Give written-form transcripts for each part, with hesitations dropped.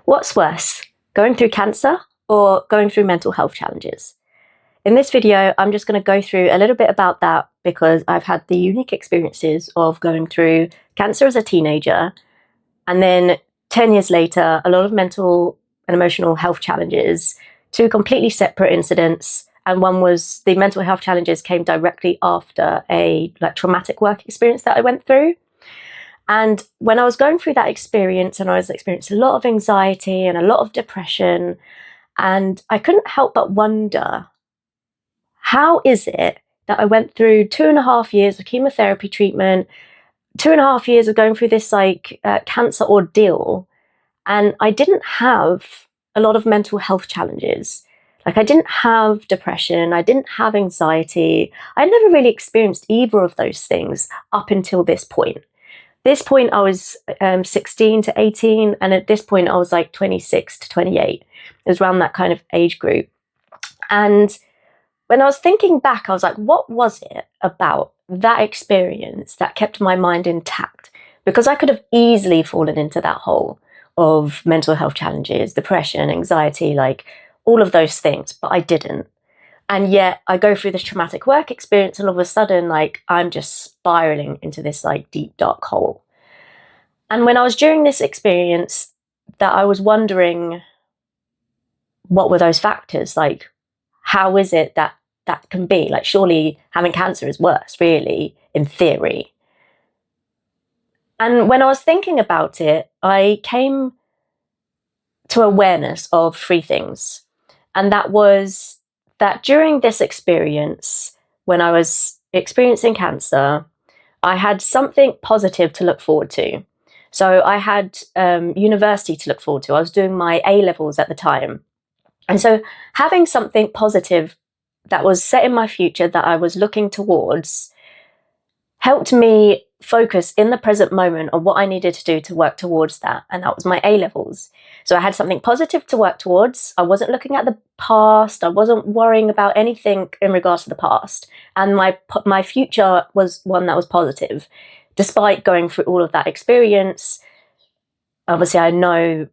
What's worse, going through cancer or going through mental health challenges? In this video, I'm just going to go through a little bit about that because I've had the unique experiences of going through cancer as a teenager and then 10 years later, a lot of mental and emotional health challenges, two completely separate incidents. And one was the mental health challenges came directly after a traumatic work experience that I went through. And when I was going through that experience, and I was experiencing a lot of anxiety and a lot of depression, and I couldn't help but wonder, how is it that I went through 2.5 years of chemotherapy treatment, 2.5 years of going through this cancer ordeal, and I didn't have a lot of mental health challenges. I didn't have depression, I didn't have anxiety. I never really experienced either of those things up until this point. This point, I was 16 to 18, and at this point, I was like 26 to 28. It was around that kind of age group. And when I was thinking back, I was like, what was it about that experience that kept my mind intact? Because I could have easily fallen into that hole of mental health challenges, depression, anxiety, all of those things, but I didn't. And yet I go through this traumatic work experience and all of a sudden, I'm just spiraling into this deep, dark hole. And when I was during this experience, that I was wondering, what were those factors? How is it that that can be? Surely having cancer is worse, really, in theory. And when I was thinking about it, I came to awareness of three things. And that was that during this experience, when I was experiencing cancer, I had something positive to look forward to. So I had university to look forward to. I was doing my A-levels at the time. And so having something positive that was set in my future that I was looking towards helped me focus in the present moment on what I needed to do to work towards that. And that was my A-levels. So I had something positive to work towards. I wasn't looking at the past. I wasn't worrying about anything in regards to the past. And my future was one that was positive. Despite going through all of that experience, obviously I know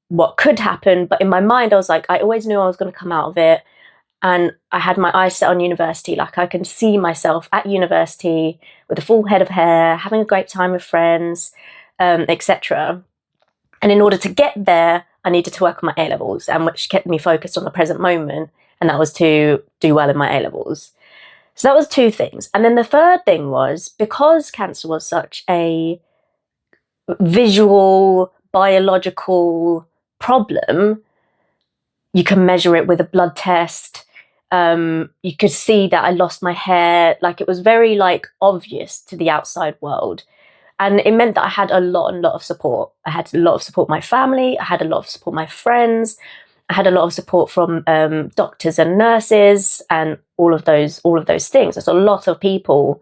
what could happen, but in my mind I was I always knew I was going to come out of it. And I had my eyes set on university. I can see myself at university with a full head of hair, having a great time with friends, etc. And in order to get there, I needed to work on my A-levels, and which kept me focused on the present moment, and that was to do well in my A-levels. So that was two things. And then the third thing was, because cancer was such a visual, biological problem, you can measure it with a blood test. You could see that I lost my hair. It was very obvious to the outside world. And it meant that I had a lot of support. I had a lot of support my family. I had a lot of support my friends. I had a lot of support from doctors and nurses and all of those things. There's a lot of people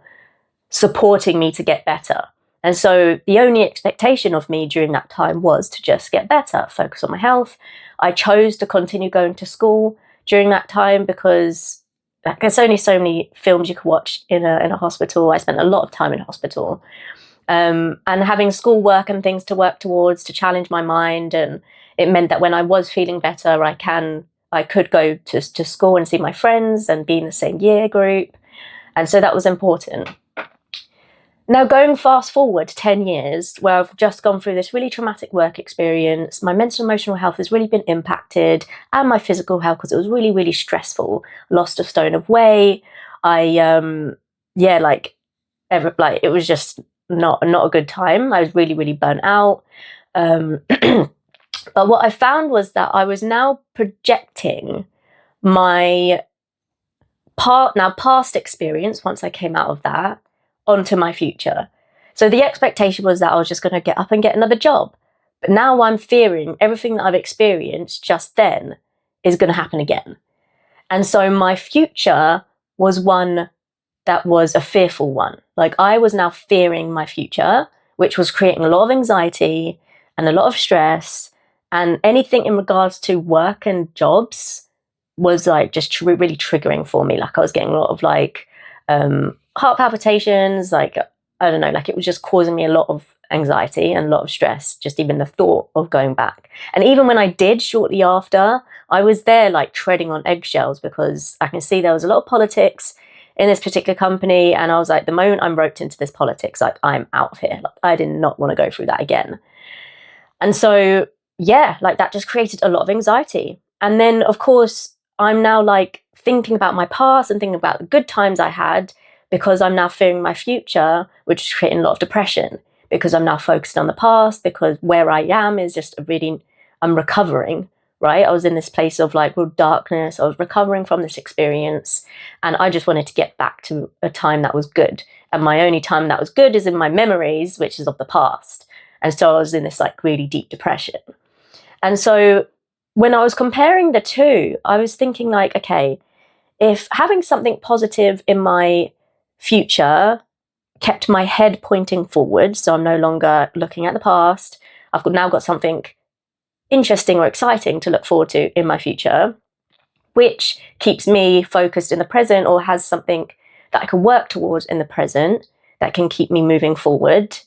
supporting me to get better. And so the only expectation of me during that time was to just get better, focus on my health. I chose to continue going to school during that time because there's only so many films you can watch in a hospital. I spent a lot of time in hospital. And having schoolwork and things to work towards to challenge my mind. And it meant that when I was feeling better, I could go to school and see my friends and be in the same year group. And so that was important. Now, going fast forward 10 years, where I've just gone through this really traumatic work experience, my mental and emotional health has really been impacted, and my physical health, because it was really, really stressful. Lost a stone of weight. It was just not a good time. I was really, really burnt out. But what I found was that I was now projecting my past experience, once I came out of that, onto my future. So the expectation was that I was just going to get up and get another job. But now I'm fearing everything that I've experienced just then is going to happen again. And so my future was one that was a fearful one. I was now fearing my future, which was creating a lot of anxiety and a lot of stress. And anything in regards to work and jobs was just really triggering for me. I was getting a lot of heart palpitations, I don't know, like it was just causing me a lot of anxiety and a lot of stress, just even the thought of going back. And even when I did shortly after, I was there like treading on eggshells, because I can see there was a lot of politics in this particular company. And I was like, the moment I'm roped into this politics, like I'm out of here. Like, I did not want to go through that again. And so, yeah, like that just created a lot of anxiety. And then, of course, I'm now like thinking about my past and thinking about the good times I had, because I'm now fearing my future, which is creating a lot of depression, because I'm now focused on the past, because where I am is just really, I'm recovering, right? I was in this place of like real darkness. I was recovering from this experience, and I just wanted to get back to a time that was good. And my only time that was good is in my memories, which is of the past. And so I was in this like really deep depression. And so when I was comparing the two, I was thinking like, okay, if having something positive in my future kept my head pointing forward, so I'm no longer looking at the past, I've now got something interesting or exciting to look forward to in my future, which keeps me focused in the present, or has something that I can work towards in the present that can keep me moving forward,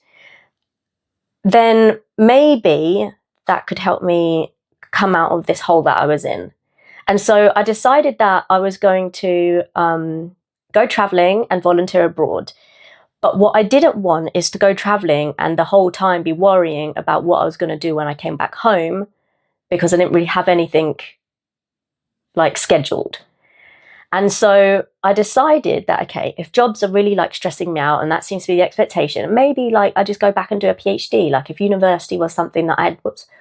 then maybe that could help me come out of this hole that I was in. And so I decided that I was going to go traveling and volunteer abroad. But what I didn't want is to go traveling and the whole time be worrying about what I was going to do when I came back home, because I didn't really have anything like scheduled. And so I decided that, okay, if jobs are really like stressing me out, and that seems to be the expectation, maybe like I just go back and do a PhD. Like if university was something that I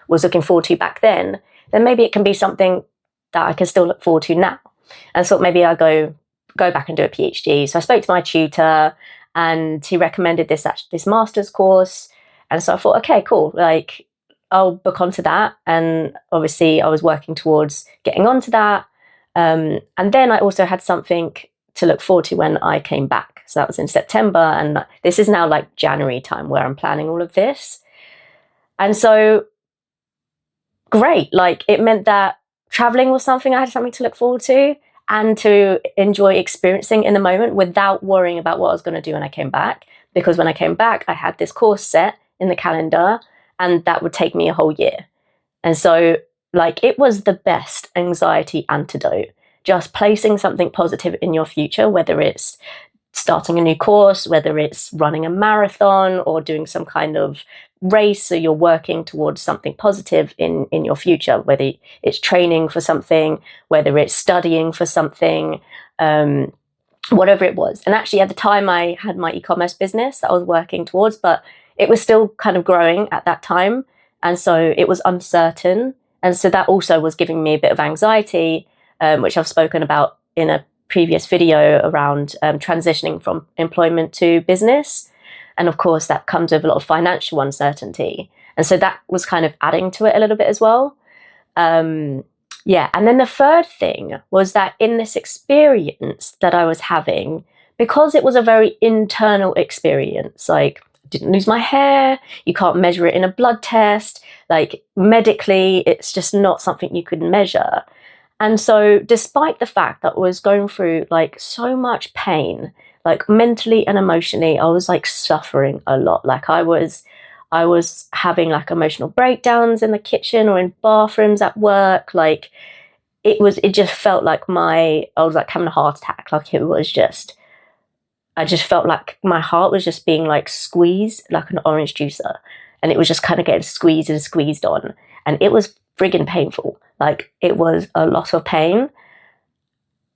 was looking forward to back then maybe it can be something that I can still look forward to now. And so maybe I'll go back and do a PhD. So I spoke to my tutor, and he recommended this master's course. And so I thought, okay, cool, like I'll book onto that. And obviously I was working towards getting onto that. And then I also had something to look forward to when I came back. So that was in September, and this is now like January time where I'm planning all of this. And so great, like it meant that traveling was something I had something to look forward to and to enjoy experiencing in the moment without worrying about what I was going to do when I came back. Because when I came back, I had this course set in the calendar, and that would take me a whole year. And so like it was the best anxiety antidote, just placing something positive in your future, whether it's starting a new course, whether it's running a marathon or doing some kind of race. So you're working towards something positive in your future, whether it's training for something, whether it's studying for something, whatever it was. And actually at the time I had my e-commerce business that I was working towards, but it was still kind of growing at that time. And so it was uncertain. And so that also was giving me a bit of anxiety, which I've spoken about in a previous video around transitioning from employment to business. And of course, that comes with a lot of financial uncertainty. And so that was kind of adding to it a little bit as well. Yeah. And then the third thing was that in this experience that I was having, because it was a very internal experience, like didn't lose my hair, you can't measure it in a blood test, like medically, it's just not something you could measure. And so despite the fact that I was going through like so much pain, like mentally and emotionally, I was like suffering a lot. Like I was having like emotional breakdowns in the kitchen or in bathrooms at work. Like it just felt like I was like having a heart attack. Like I just felt like my heart was just being like squeezed like an orange juicer. And it was just kind of getting squeezed and squeezed on. And it was friggin' painful. Like it was a lot of pain.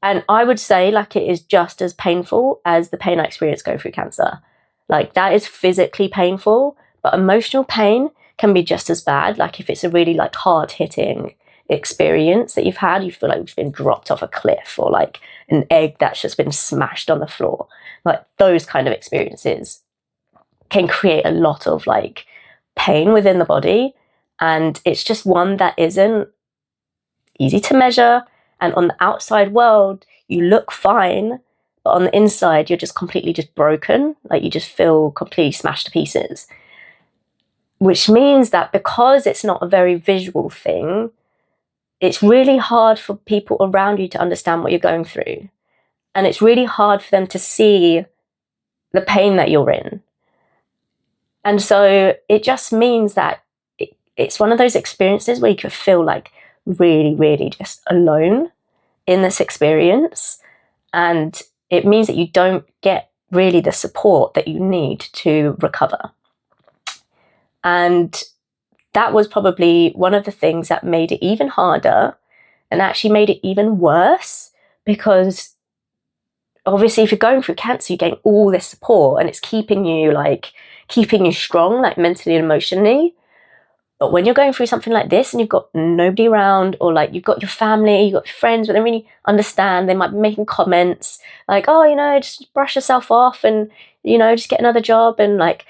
And I would say like it is just as painful as the pain I experienced going through cancer. Like that is physically painful, but emotional pain can be just as bad. Like if it's a really like hard hitting experience that you've had, you feel like you've been dropped off a cliff, or like an egg that's just been smashed on the floor. Like those kind of experiences can create a lot of like pain within the body. And it's just one that isn't easy to measure. And on the outside world, you look fine, but on the inside, you're just completely just broken. Like you just feel completely smashed to pieces. Which means that because it's not a very visual thing, it's really hard for people around you to understand what you're going through. And it's really hard for them to see the pain that you're in. And so it just means that it's one of those experiences where you could feel like really, really just alone in this experience. And it means that you don't get really the support that you need to recover. And that was probably one of the things that made it even harder and actually made it even worse, because obviously if you're going through cancer, you're getting all this support and it's keeping you strong, like mentally and emotionally. But when you're going through something like this and you've got nobody around, or like you've got your family, you've got your friends, but they really understand, they might be making comments like, oh, just brush yourself off and, just get another job. And like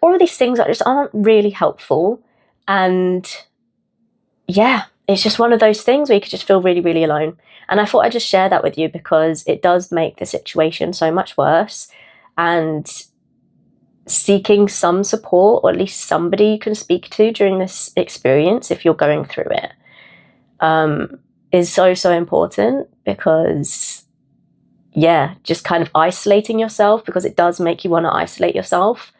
all of these things that just aren't really helpful. And yeah, it's just one of those things where you could just feel really, really alone. And I thought I'd just share that with you because it does make the situation so much worse. And seeking some support, or at least somebody you can speak to during this experience if you're going through it, is so, so important. Because just kind of isolating yourself, because it does make you want to isolate yourself.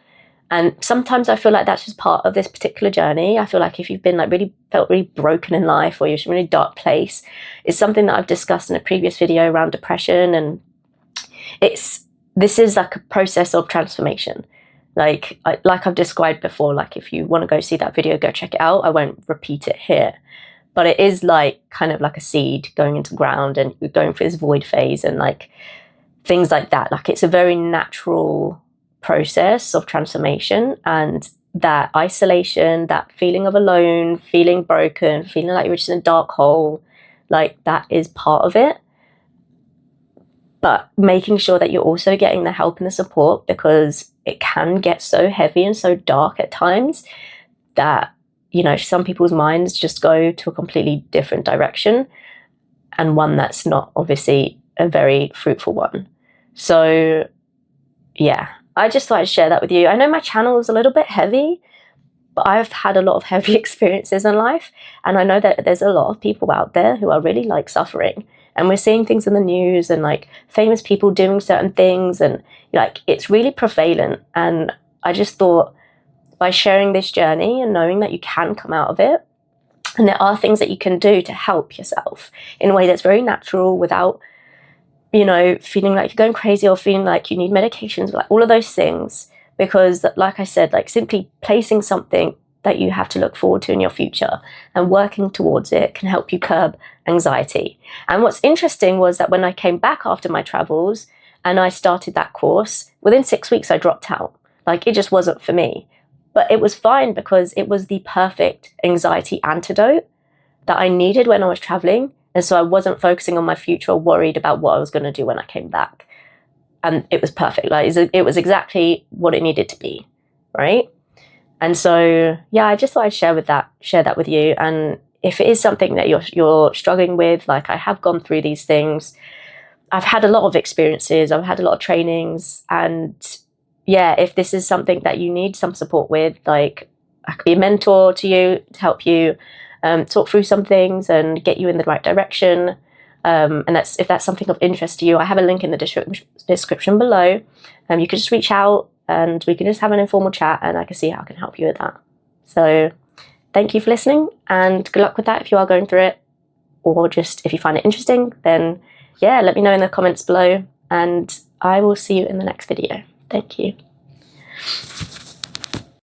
And sometimes I feel like that's just part of this particular journey. I feel like if you've been felt really broken in life, or you're in a really dark place, it's something that I've discussed in a previous video around depression. And this is like a process of transformation. Like I've described before, like if you want to go see that video, go check it out. I won't repeat it here. But it is like kind of like a seed going into the ground and going through this void phase and like things like that. Like it's a very natural process of transformation, and that isolation, that feeling of alone, feeling broken, feeling like you're just in a dark hole, like that is part of it. But making sure that you're also getting the help and the support, because it can get so heavy and so dark at times that, some people's minds just go to a completely different direction, and one that's not obviously a very fruitful one. So yeah, I just thought I'd share that with you. I know my channel is a little bit heavy, but I've had a lot of heavy experiences in life. And I know that there's a lot of people out there who are really suffering. And we're seeing things in the news and famous people doing certain things, and it's really prevalent. And I just thought, by sharing this journey and knowing that you can come out of it, and there are things that you can do to help yourself in a way that's very natural, without feeling like you're going crazy or feeling like you need medications, all of those things. Because like I said, simply placing something that you have to look forward to in your future and working towards it can help you curb anxiety. And what's interesting was that when I came back after my travels and I started that course, within 6 weeks I dropped out. It just wasn't for me. But it was fine, because it was the perfect anxiety antidote that I needed when I was traveling. And so I wasn't focusing on my future or worried about what I was going to do when I came back. And it was perfect. It was exactly what it needed to be, right? And so, yeah, I just thought I'd share that with you. And if it is something that you're struggling with, I have gone through these things. I've had a lot of experiences. I've had a lot of trainings. And yeah, if this is something that you need some support with, I could be a mentor to you to help you talk through some things and get you in the right direction. And if that's something of interest to you, I have a link in the description below. You can just reach out and we can just have an informal chat, and I can see how I can help you with that. So thank you for listening, and good luck with that if you are going through it, or just if you find it interesting, then yeah, let me know in the comments below, and I will see you in the next video. Thank you.